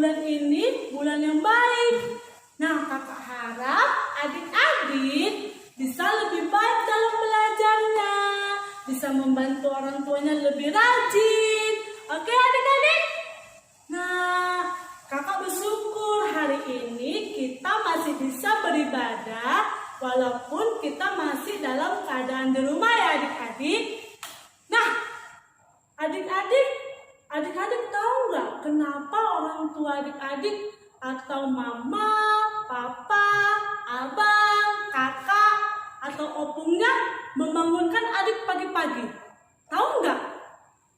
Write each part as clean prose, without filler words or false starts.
bulan ini bulan yang baik. Nah, kakak harap adik-adik bisa lebih baik dalam belajarnya, bisa membantu orang tuanya lebih rajin. Oke adik-adik? Nah, kakak bersyukur hari ini kita masih bisa beribadah walaupun kita masih dalam keadaan di rumah ya adik-adik. Nah, adik-adik tahu nggak kenapa orang tua adik-adik atau mama, papa, abang, kakak, atau opungnya membangunkan adik pagi-pagi? Tahu nggak?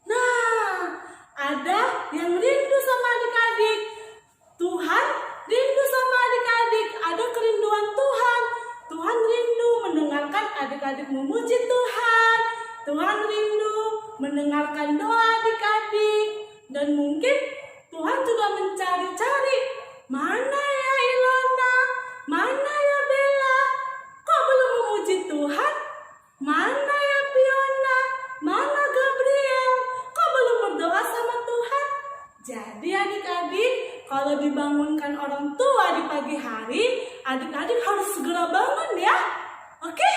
Nah, ada yang rindu sama adik-adik. Tuhan rindu sama adik-adik. Ada kerinduan Tuhan. Tuhan rindu mendengarkan adik-adik memuji Tuhan. Tuhan rindu mendengarkan doa adik-adik. Dan mungkin Tuhan juga mencari-cari, mana ya Ilona? Mana ya Bella? Kok belum memuji Tuhan? Mana ya Fiona? Mana Gabriel? Kok belum berdoa sama Tuhan? Jadi adik-adik, kalau dibangunkan orang tua di pagi hari, adik-adik harus segera bangun ya. Oke?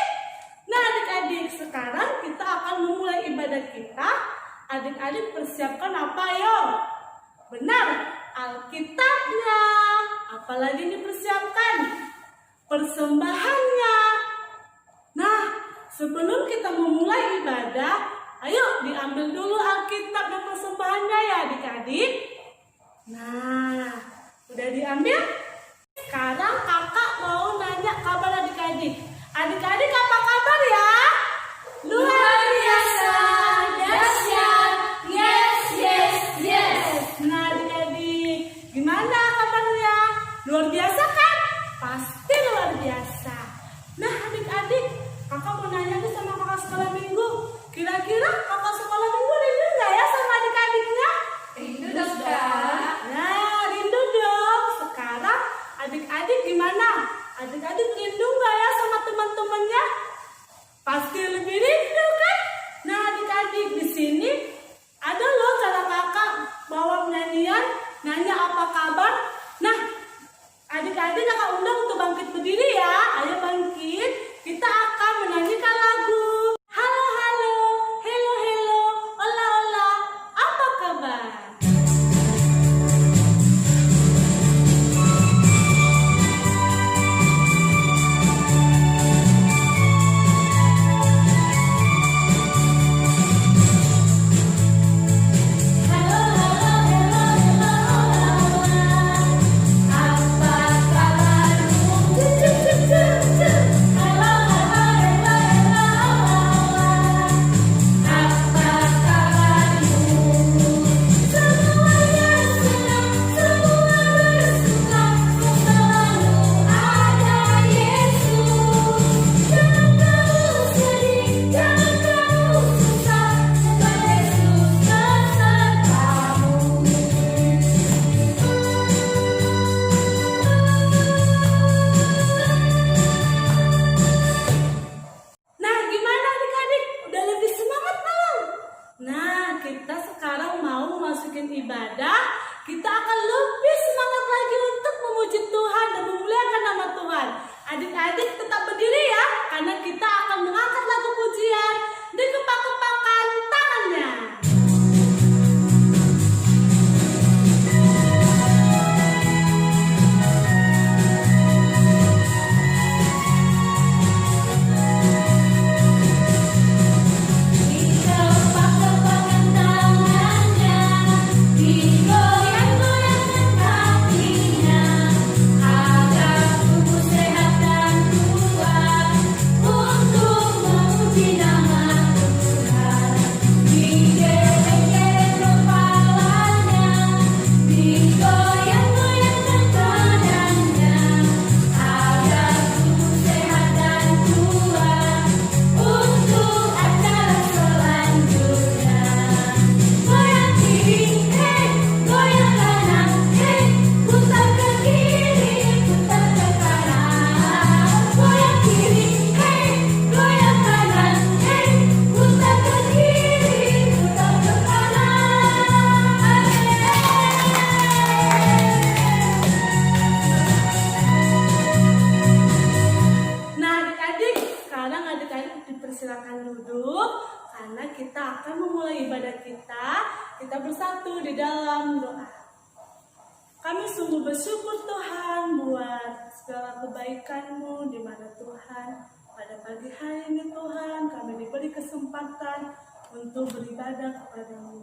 Nah adik-adik, sekarang kita akan memulai ibadah kita. Adik-adik persiapkan apa yo? Benar, Alkitabnya. Apalagi dipersiapkan? Persembahannya. Nah, sebelum kita memulai ibadah, ayo diambil dulu Alkitab dan persembahannya ya adik-adik. Nah, udah diambil? Sekarang kakak mau nanya kabar adik-adik. Adik-adik apa kabar ya? Luar biasa, dahsyat, yes. Nah adik-adik, gimana kabarnya? Luar biasa kan? Pasti luar biasa. Nah adik-adik, kakak mau nanya nih sama kakak sekolah minggu. Kira-kira kakak sekolah minggu rindu nggak ya sama adik-adiknya? Rindu dong Kak. Nah rindu dong. Sekarang adik-adik gimana? Adik-adik rindu nggak ya sama teman-temannya? Pasti lebih rindu kan? Nah adik-adik, di sini ada loh cara kakak bawa nyanyian, nanya apa kabar. Nah adik-adik kakak undang untuk bangkit berdiri ya. Ayo bangkit, kita akan menyanyikan lagu. Halo halo, hello hello, hola hola, apa kabar? Apa kabarmu? Halo halo kita akan memulai ibadah kita. Kita bersatu di dalam doa. Kami sungguh bersyukur Tuhan buat segala kebaikan-Mu di mana Tuhan pada pagi hari ini Tuhan kami diberi kesempatan untuk beribadah kepada-Mu.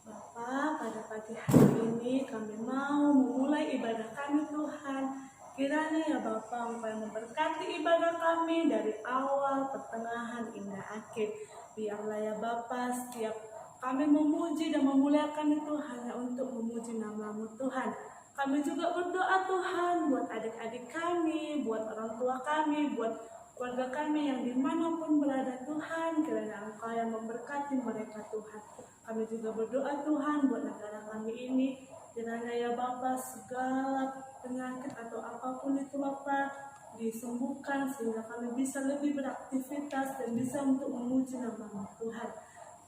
Bapa, pada pagi hari ini kami mau memulai ibadah kami Tuhan. Kiranya ya Bapa, Engkau yang memberkati ibadah kami dari awal, pertengahan, hingga akhir. Biarlah ya Bapa, setiap kami memuji dan memuliakan itu hanya untuk memuji nama-Mu Tuhan. Kami juga berdoa Tuhan buat adik-adik kami, buat orang tua kami, buat keluarga kami yang dimanapun berada Tuhan. Kiranya Engkau yang memberkati mereka Tuhan. Kami juga berdoa Tuhan buat negara kami ini. Kiranya ya Bapa, segala penyakit atau apapun itu Bapa disembuhkan sehingga kami bisa lebih beraktivitas dan bisa untuk memuji nama-Mu Tuhan.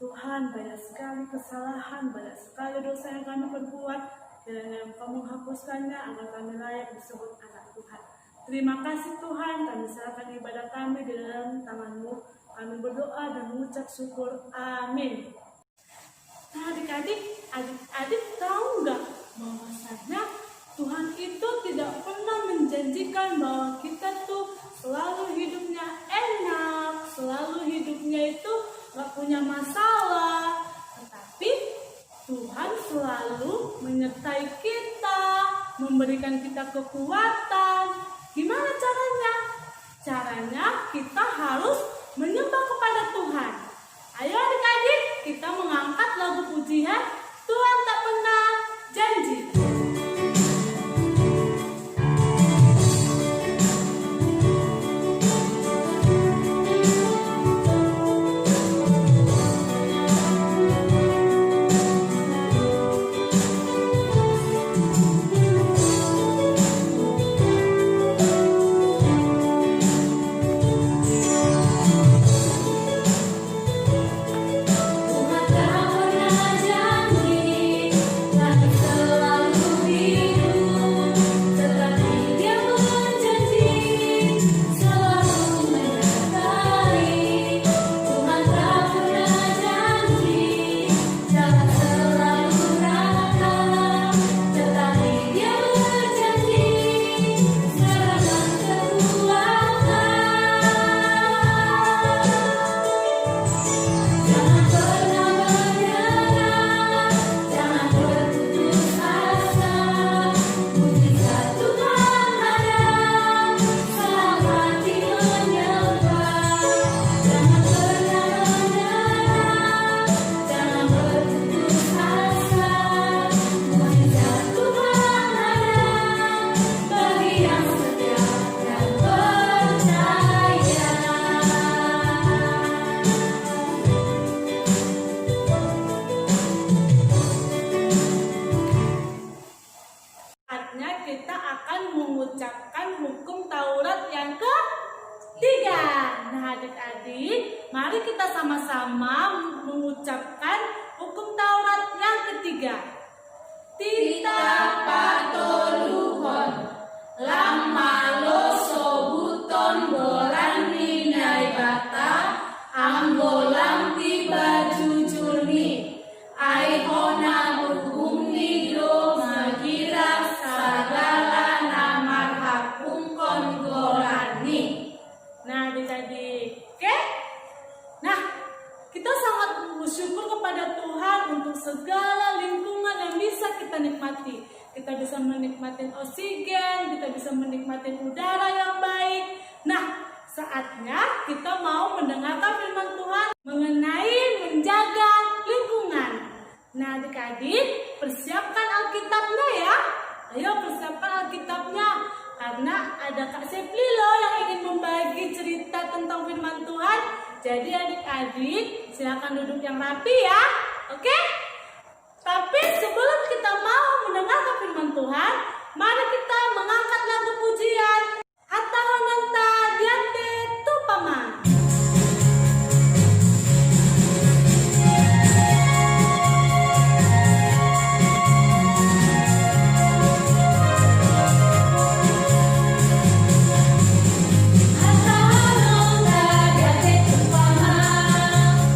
Tuhan, banyak sekali kesalahan, banyak sekali dosa yang kami perbuat. Kiranya Engkau menghapuskannya agar kami layak disebut anak Tuhan. Terima kasih Tuhan, kami serahkan ibadah kami di dalam tangan-Mu. Kami berdoa dan mengucap syukur. Amin. Nah adik-adik, adik-adik tahu nggak bahwasanya Tuhan itu tidak pernah menjanjikan bahwa kita tuh selalu hidupnya enak, selalu hidupnya itu nggak punya masalah. Tetapi Tuhan selalu menyertai kita, memberikan kita kekuatan. Gimana caranya? Caranya kita harus menyembah kepada Tuhan. Ayo adik-adik, kita mengangkat lagu pujian Tuhan Tak Pernah Janji. Kita akan mengucapkan hukum Taurat yang ketiga. Nah adik-adik, mari kita sama-sama mengucapkan hukum Taurat yang ketiga. Tita patoluhon lama lo sobuton bolan minai bata ambolang tiba jujurni aihona hukum nigro magira sagala namar hakum konggolani. Nah adik-adik, oke? Nah, kita sangat bersyukur kepada Tuhan untuk segala lingkungan yang bisa kita nikmati. Kita bisa menikmati oksigen, kita bisa menikmati udara yang baik. Nah, saatnya kita mau mendengarkan firman Tuhan mengenai menjaga lingkungan. Nah adik-adik, persiapkan Alkitabnya ya. Ayo persiapkan Alkitabnya. Karena ada Kak Sepli loh yang ingin membagi cerita tentang firman Tuhan. Jadi adik-adik silakan duduk yang rapi ya. Oke? Tapi sebelum kita mau mendengarkan firman Tuhan, mari kita mengangkat lagu pujian Hatta Honanta Diante Tupaman. Hatta hononta diante tupama,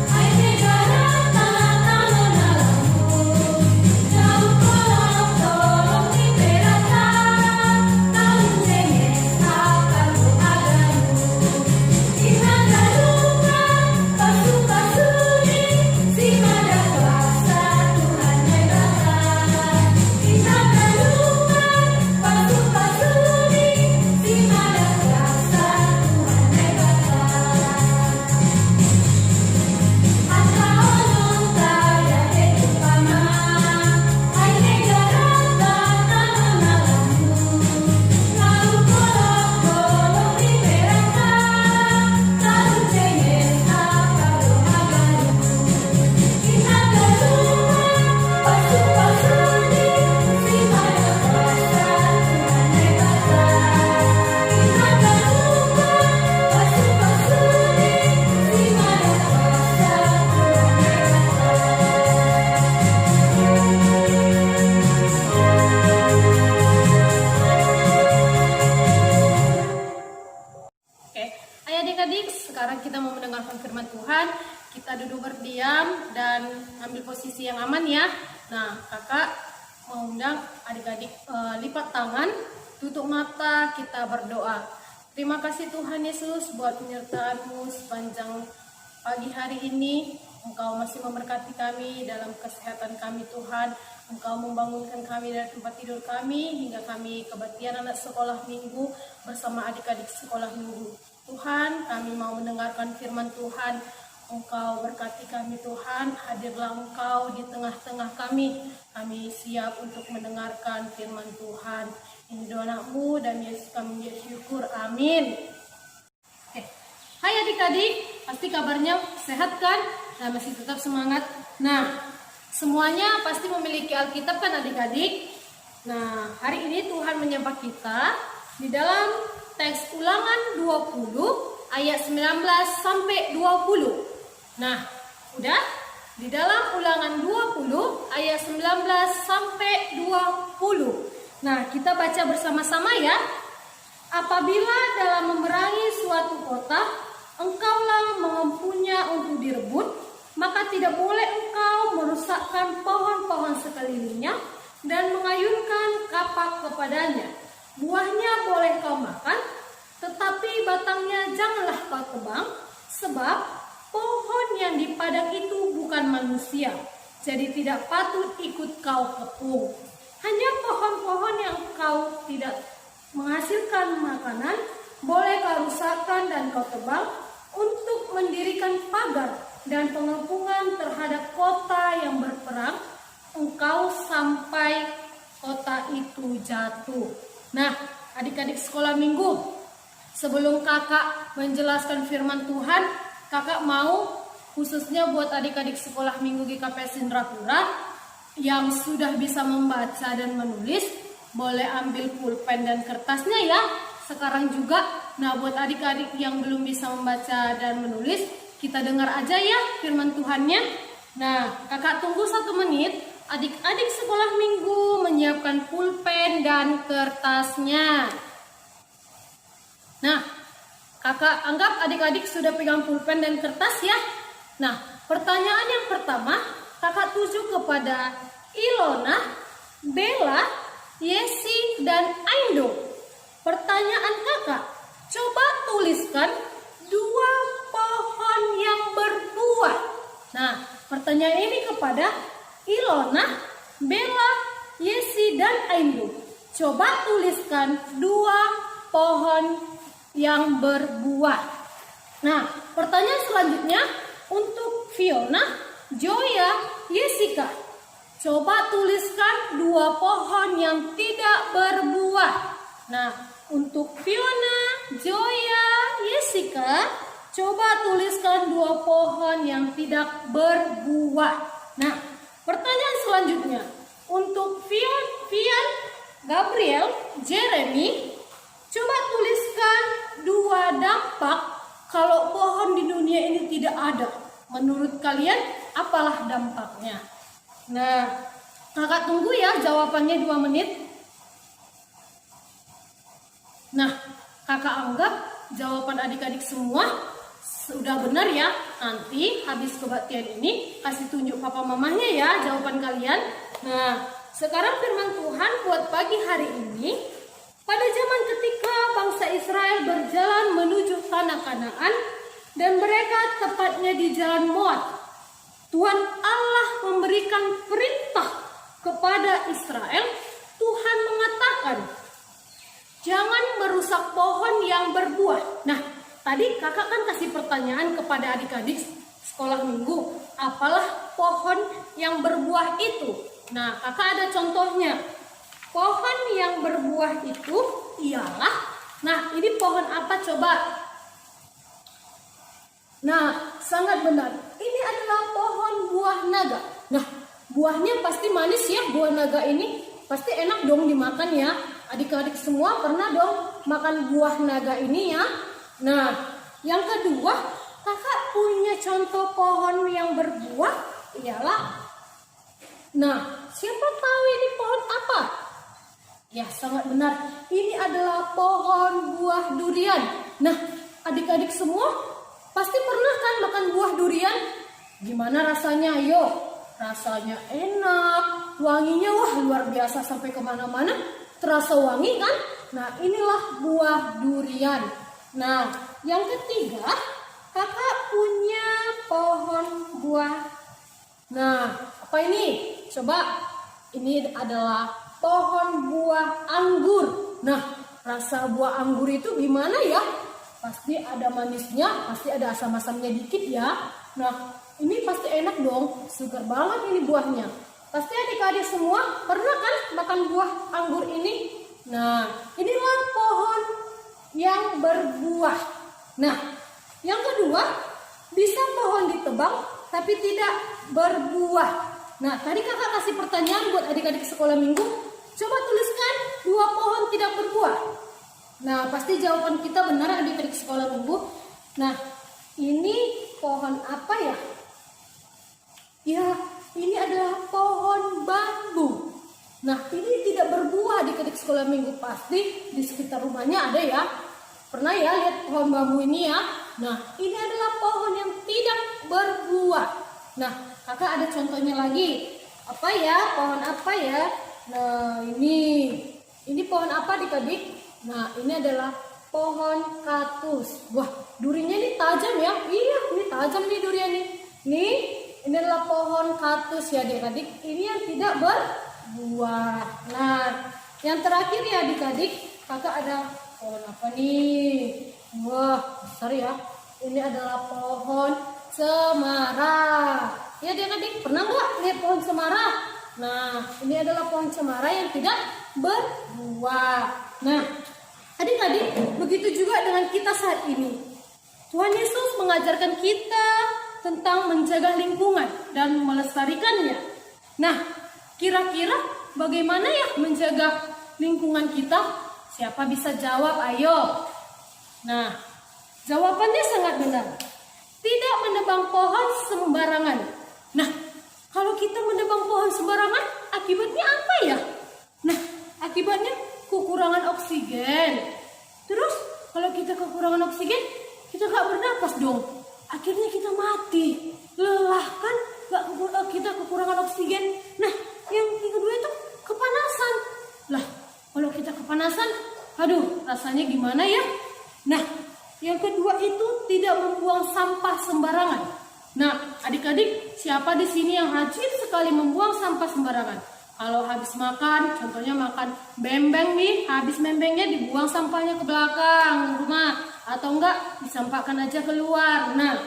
ai tegara firman Tuhan. Kita duduk berdiam dan ambil posisi yang aman ya. Nah, kakak mengundang adik-adik lipat tangan, tutup mata, kita berdoa. Terima kasih Tuhan Yesus buat penyertaan-Mu sepanjang pagi hari ini. Engkau masih memberkati kami dalam kesehatan kami Tuhan. Engkau membangunkan kami dari tempat tidur kami hingga kami kebaktian anak sekolah minggu bersama adik-adik sekolah minggu. Tuhan, kami mau mendengarkan firman Tuhan. Engkau berkati kami Tuhan, hadirlah Engkau di tengah-tengah kami. Kami siap untuk mendengarkan firman Tuhan. Ini doa anak-Mu dan Yesus kami mengucap syukur. Amin. Hai adik-adik, pasti kabarnya sehat kan? Nah, masih tetap semangat. Nah, semuanya pasti memiliki Alkitab kan adik-adik? Nah, hari ini Tuhan menyapa kita di dalam teks Ulangan 20 ayat 19 sampai 20. Nah, udah? Di dalam Ulangan 20 ayat 19 sampai 20. Nah, kita baca bersama-sama ya. Apabila dalam memerangi suatu kota, engkaulah mengempunya untuk direbut, maka tidak boleh engkau merusakkan pohon-pohon sekelilingnya dan mengayunkan kapak kepadanya. Buahnya boleh kau makan, tetapi batangnya janganlah kau tebang, sebab pohon yang di padang itu bukan manusia, jadi tidak patut ikut kau kepung. Hanya pohon-pohon yang kau tidak menghasilkan makanan, boleh kau rusakkan dan kau tebang untuk mendirikan pagar dan pengepungan terhadap kota yang berperang, engkau sampai kota itu jatuh. Nah, adik-adik sekolah minggu, sebelum kakak menjelaskan firman Tuhan, kakak mau khususnya buat adik-adik sekolah minggu GKPS Indrapura yang sudah bisa membaca dan menulis, boleh ambil pulpen dan kertasnya ya. Sekarang juga, nah buat adik-adik yang belum bisa membaca dan menulis, kita dengar aja ya firman Tuhannya. Nah, kakak tunggu 1 menit. Adik-adik sekolah minggu menyiapkan pulpen dan kertasnya. Nah, kakak anggap adik-adik sudah pegang pulpen dan kertas ya. Nah, pertanyaan yang pertama, kakak tuju kepada Ilona, Bella, Yesi, dan Aindo. Pertanyaan kakak, coba tuliskan 2 pohon yang berbuah. Nah, pertanyaan ini kepada Ilona, Bella, Yesi, dan Aindo. Coba tuliskan 2 pohon yang berbuah. Nah, pertanyaan selanjutnya untuk Fiona, Joya, Yesika. Coba tuliskan 2 pohon yang tidak berbuah. Nah, untuk Fiona, Joya, Yesika, coba tuliskan 2 pohon yang tidak berbuah. Nah, pertanyaan selanjutnya untuk Fian, Gabriel, Jeremy, coba tuliskan 2 dampak kalau pohon di dunia ini tidak ada. Menurut kalian, apalah dampaknya? Nah, kakak tunggu ya jawabannya 2 menit. Nah, kakak anggap jawaban adik-adik semua sudah benar ya. Nanti habis kebaktian ini kasih tunjuk papa mamanya ya jawaban kalian. Nah, sekarang firman Tuhan buat pagi hari ini. Pada zaman ketika bangsa Israel berjalan menuju tanah Kanaan dan mereka tepatnya di jalan Moab, Tuhan Allah memberikan perintah kepada Israel. Tuhan mengatakan, jangan merusak pohon yang berbuah. Nah, tadi kakak kan kasih pertanyaan kepada adik-adik sekolah minggu, apalah pohon yang berbuah itu? Nah, kakak ada contohnya. Pohon yang berbuah itu ialah, nah ini pohon apa coba? Nah, sangat benar. Ini adalah pohon buah naga. Nah, buahnya pasti manis ya, buah naga ini. Pasti enak dong dimakan ya. Adik-adik semua pernah dong makan buah naga ini ya. Nah, yang kedua, kakak punya contoh pohon yang berbuah ialah, nah, siapa tahu ini pohon apa? Ya, sangat benar. Ini adalah pohon buah durian. Nah, adik-adik semua pasti pernah kan makan buah durian? Gimana rasanya? Ayo, rasanya enak, wanginya wah luar biasa sampai kemana-mana, terasa wangi kan? Nah, inilah buah durian. Nah, yang ketiga, kakak punya pohon buah. Nah, apa ini? Coba, ini adalah pohon buah anggur. Nah, rasa buah anggur itu gimana ya? Pasti ada manisnya, pasti ada asam-asamnya dikit ya. Nah, ini pasti enak dong, segar banget ini buahnya. Pasti adik-adik semua pernah kan makan buah anggur ini? Nah, inilah pohon yang berbuah. Nah, yang kedua, bisa pohon ditebang tapi tidak berbuah. Nah, tadi kakak kasih pertanyaan buat adik-adik sekolah minggu. Coba tuliskan 2 pohon tidak berbuah. Nah, pasti jawaban kita benar adik-adik sekolah minggu. Nah, ini pohon apa ya? Ya, ini adalah pohon bambu. Nah, ini tidak berbuah adik-adik sekolah minggu. Pasti di sekitar rumahnya ada ya. Pernah ya lihat pohon bambu ini ya? Nah, ini adalah pohon yang tidak berbuah. Nah, kakak ada contohnya lagi. Apa ya? Pohon apa ya? Nah, ini pohon apa adik-adik? Nah, ini adalah pohon kaktus. Wah, durinya ini tajam ya? Iya, ini tajam nih durian nih. Ini adalah pohon kaktus ya adik-adik. Ini yang tidak berbuah. Nah, yang terakhir ya adik-adik, kakak ada pohon apa nih? Wah, besar ya. Ini adalah pohon cemara. Ya adik-adik, pernah nggak lihat pohon cemara? Nah, ini adalah pohon cemara yang tidak berbuah. Nah, adik-adik, begitu juga dengan kita saat ini. Tuhan Yesus mengajarkan kita tentang menjaga lingkungan dan melestarikannya. Nah, kira-kira bagaimana ya menjaga lingkungan kita? Siapa bisa jawab? Ayo. Nah, jawabannya sangat benar. Tidak menebang pohon sembarangan. Nah, kalau kita menebang pohon sembarangan, akibatnya apa ya? Nah, akibatnya kekurangan oksigen. Terus, kalau kita kekurangan oksigen, kita gak bernapas dong. Akhirnya kita mati. Lelah kan? Kita kekurangan oksigen. Nah, yang kedua itu kepanasan. Lah, kalau kita kepanasan, aduh, rasanya gimana ya? Nah, yang kedua itu tidak membuang sampah sembarangan. Nah, adik-adik, siapa di sini yang rajin sekali membuang sampah sembarangan? Kalau habis makan, contohnya makan bembeng nih, habis bembengnya dibuang sampahnya ke belakang rumah, atau enggak disampahkan aja keluar. Nah,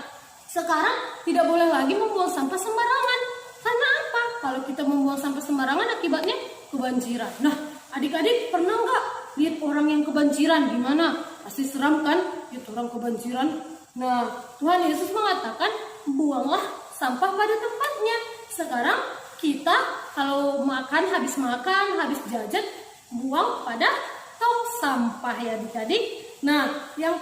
sekarang tidak boleh lagi membuang sampah sembarangan. Karena apa? Kalau kita membuang sampah sembarangan, akibatnya kebanjiran. Nah, adik-adik pernah enggak lihat orang yang kebanjiran? Gimana? Pasti seram kan? Lihat orang kebanjiran. Nah, Tuhan Yesus mengatakan, buanglah sampah pada tempatnya. Sekarang kita kalau habis makan, habis jajan, buang pada tong sampah ya adik-adik. Nah, yang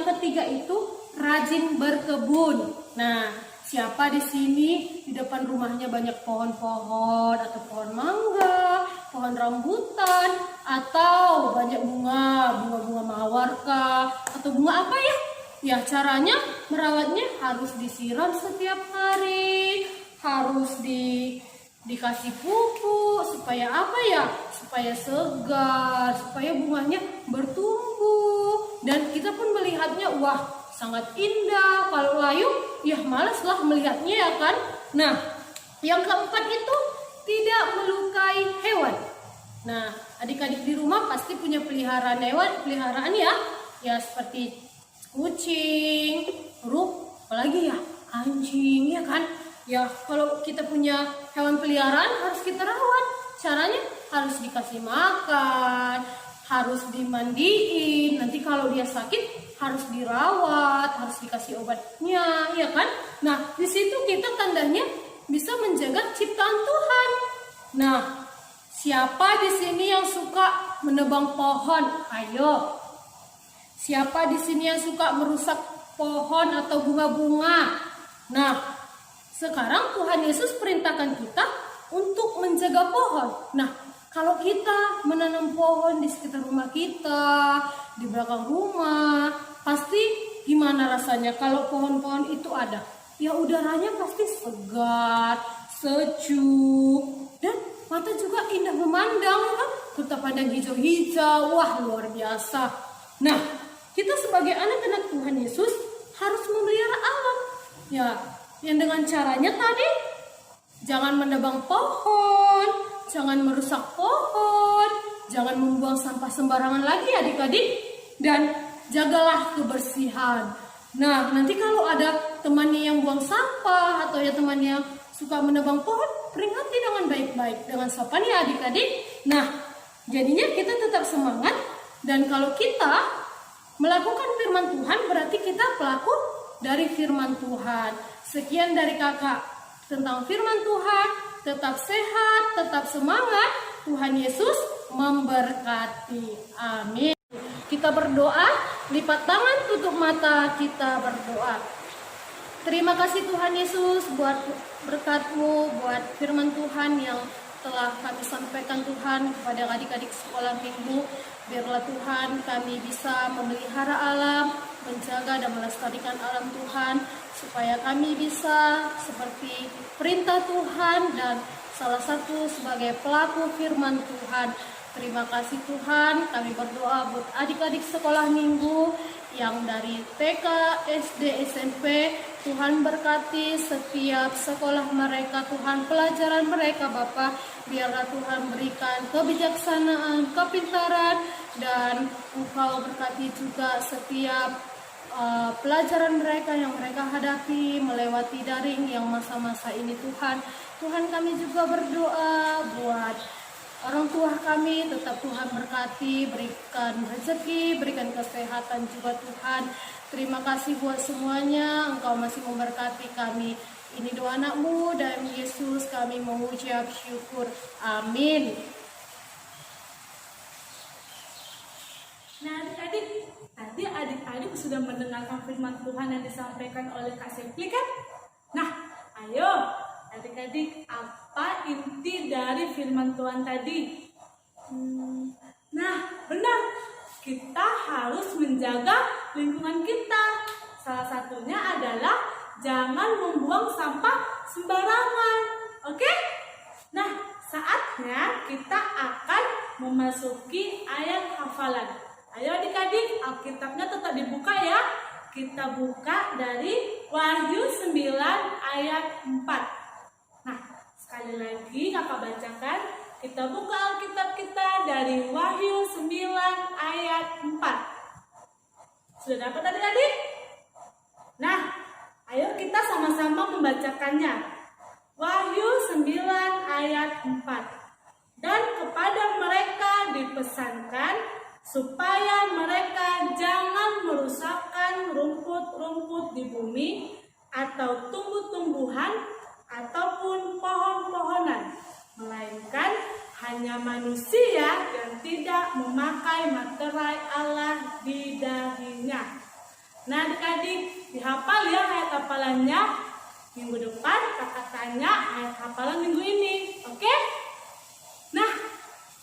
ketiga itu rajin berkebun. Nah, siapa di sini di depan rumahnya banyak pohon-pohon atau pohon mangga, pohon rambutan, atau banyak bunga mawar kah, atau bunga apa ya? Ya, caranya merawatnya harus disiram setiap hari, harus dikasih pupuk supaya apa ya? Supaya segar, supaya bunganya bertumbuh. Dan kita pun melihatnya, wah, sangat indah. Kalau layu, ya malaslah melihatnya ya kan? Nah, yang keempat itu tidak melukai hewan. Nah, adik-adik di rumah pasti punya peliharaan ya. Ya seperti kucing, apalagi ya, anjing ya kan? Ya, kalau kita punya hewan peliharaan harus kita rawat. Caranya harus dikasih makan, harus dimandiin. Nanti kalau dia sakit harus dirawat, harus dikasih obatnya, ya kan? Nah, di situ kita tandanya bisa menjaga ciptaan Tuhan. Nah, siapa di sini yang suka menebang pohon? Ayo. Siapa di sini yang suka merusak pohon atau bunga-bunga? Nah, sekarang Tuhan Yesus perintahkan kita untuk menjaga pohon. Nah, kalau kita menanam pohon di sekitar rumah kita, di belakang rumah, pasti gimana rasanya kalau pohon-pohon itu ada? Ya udaranya pasti segar, sejuk, dan mata juga indah memandang kan, tetap ada hijau-hijau, wah luar biasa. Nah, kita sebagai anak-anak Tuhan Yesus harus memelihara alam. Ya, yang dengan caranya tadi, jangan menebang pohon, jangan merusak pohon, jangan membuang sampah sembarangan lagi adik-adik, dan jagalah kebersihan. Nah, nanti kalau ada temannya yang buang sampah atau ya temannya suka menebang pohon, peringati dengan baik-baik, dengan sopan ya adik-adik. Nah, jadinya kita tetap semangat, dan kalau kita melakukan firman Tuhan berarti kita pelaku dari firman Tuhan. Sekian dari kakak tentang firman Tuhan. Tetap sehat, tetap semangat. Tuhan Yesus memberkati. Amin. Kita berdoa, lipat tangan, tutup mata, kita berdoa. Terima kasih Tuhan Yesus buat berkat-Mu, buat firman Tuhan yang telah kami sampaikan Tuhan kepada adik-adik sekolah minggu. Biarlah Tuhan kami bisa memelihara alam, menjaga dan melestarikan alam Tuhan, supaya kami bisa seperti perintah Tuhan dan salah satu sebagai pelaku firman Tuhan. Terima kasih Tuhan, kami berdoa buat adik-adik sekolah minggu yang dari TK, SD, SMP. Tuhan berkati setiap sekolah mereka, Tuhan pelajaran mereka Bapa. Biarlah Tuhan berikan kebijaksanaan, kepintaran, dan Engkau berkati juga setiap pelajaran mereka yang mereka hadapi melewati daring yang masa-masa ini Tuhan. Tuhan kami juga berdoa buat orang tua kami, tetap Tuhan berkati, berikan rezeki, berikan kesehatan juga Tuhan. Terima kasih buat semuanya, Engkau masih memberkati kami. Ini doa anak-Mu dan Yesus kami mengucap syukur. Amin. Nah adik-adik, tadi adik-adik sudah mendengarkan firman Tuhan yang disampaikan oleh Kak Sepli kan? Nah, ayo adik-adik, apa inti dari firman Tuhan tadi? Nah, benar. Kita harus menjaga lingkungan kita. Salah satunya adalah jangan membuang sampah sembarangan. Oke? Nah, saatnya kita akan memasuki ayat hafalan. Ayo adik-adik, Alkitabnya tetap dibuka ya. Kita buka dari Wahyu 9 ayat 4. Nah, sekali lagi kakak bacakan. Kita buka Alkitab kita dari Wahyu 9 ayat 4. Sudah dapat adik-adik? Nah, ayo kita sama-sama membacakannya. Wahyu 9 ayat 4. Dan kepada mereka dipesankan supaya mereka jangan merusakkan rumput-rumput di bumi atau tumbuh-tumbuhan ataupun pohon-pohonan, melainkan hanya manusia yang tidak memakai materai Allah di dahinya. Nah adik-adik, dihafal ya ayat hafalannya. Minggu depan kakak tanya ayat hafalan minggu ini, oke? Nah,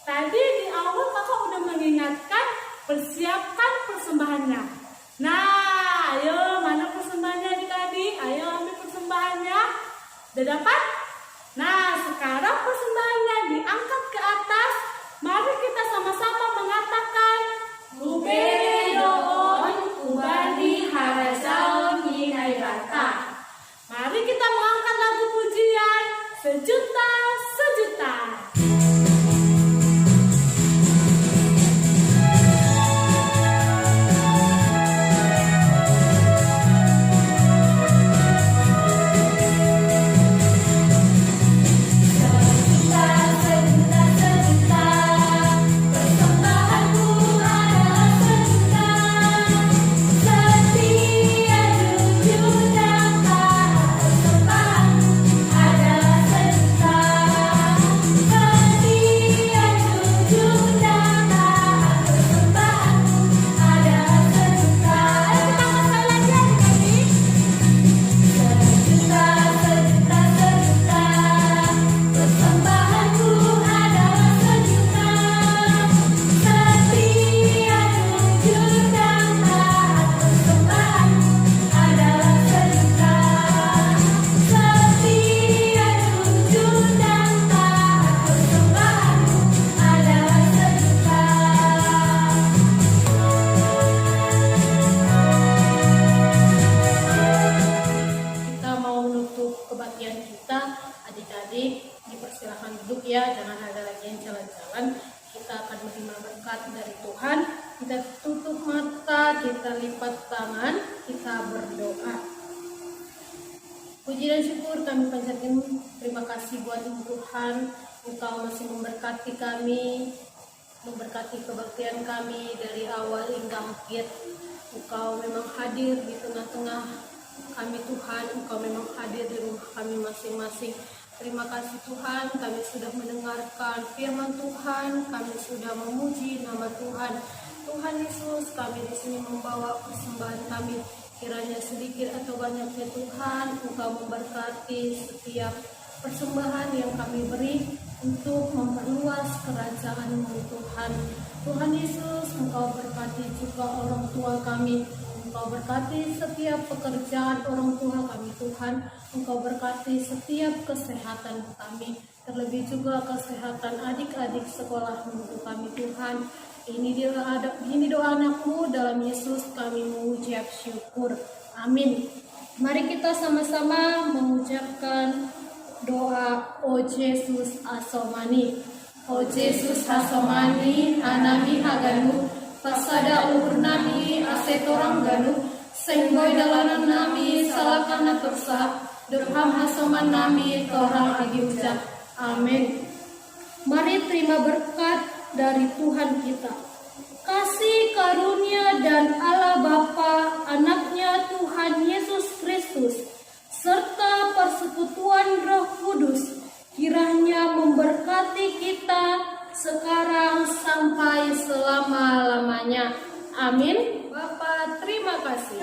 tadi di awal kakak udah mengingatkan persiapkan persembahannya. Nah, ayo mana persembahannya adik-adik? Ayo ambil persembahannya. Udah dapat? Nah, sekarang persembahannya diangkat ke atas. Mari kita sama-sama mengatakan Kuberedoon kubani harazaon minai bata. Mari kita mengangkat lagu pujian Sejuta Sejuta. berkat dari Tuhan. Kita tutup mata, kita lipat tangan, kita berdoa. Puji dan syukur kami panjatkan, terima kasih buat Tuhan, Engkau masih memberkati kami, memberkati kebaktian kami dari awal hingga akhir. Engkau memang hadir di tengah-tengah kami Tuhan, Engkau memang hadir di rumah kami masing-masing. Terima kasih Tuhan, kami sudah mendengarkan firman Tuhan, kami sudah memuji nama Tuhan. Tuhan Yesus, kami di sini membawa persembahan kami, kiranya sedikit atau banyaknya Tuhan, Engkau memberkati setiap persembahan yang kami beri untuk memperluas kerajaan-Mu Tuhan. Tuhan Yesus, Engkau berkati juga orang tua kami, Engkau berkati setiap pekerjaan orang tua kami Tuhan, Engkau berkati setiap kesehatan kami, terlebih juga kesehatan adik-adik sekolah untuk kami Tuhan. Ini doa anak-Mu, dalam Yesus kami mengucap syukur. Amin. Mari kita sama-sama mengucapkan doa O Jesus Asomani. O Jesus Asomani, anami haganu, pasada uhur nami asetorang ganu, senggoy dalanan nami salakana tursa, durham hasoman nami torang agi ucap. Amin. Mari terima berkat dari Tuhan kita. Kasih karunia dan Allah Bapa, anaknya Tuhan Yesus Kristus, serta persekutuan Roh Kudus, kiranya memberkati kita sekarang sampai selama-lamanya. Amin. Bapa, terima kasih.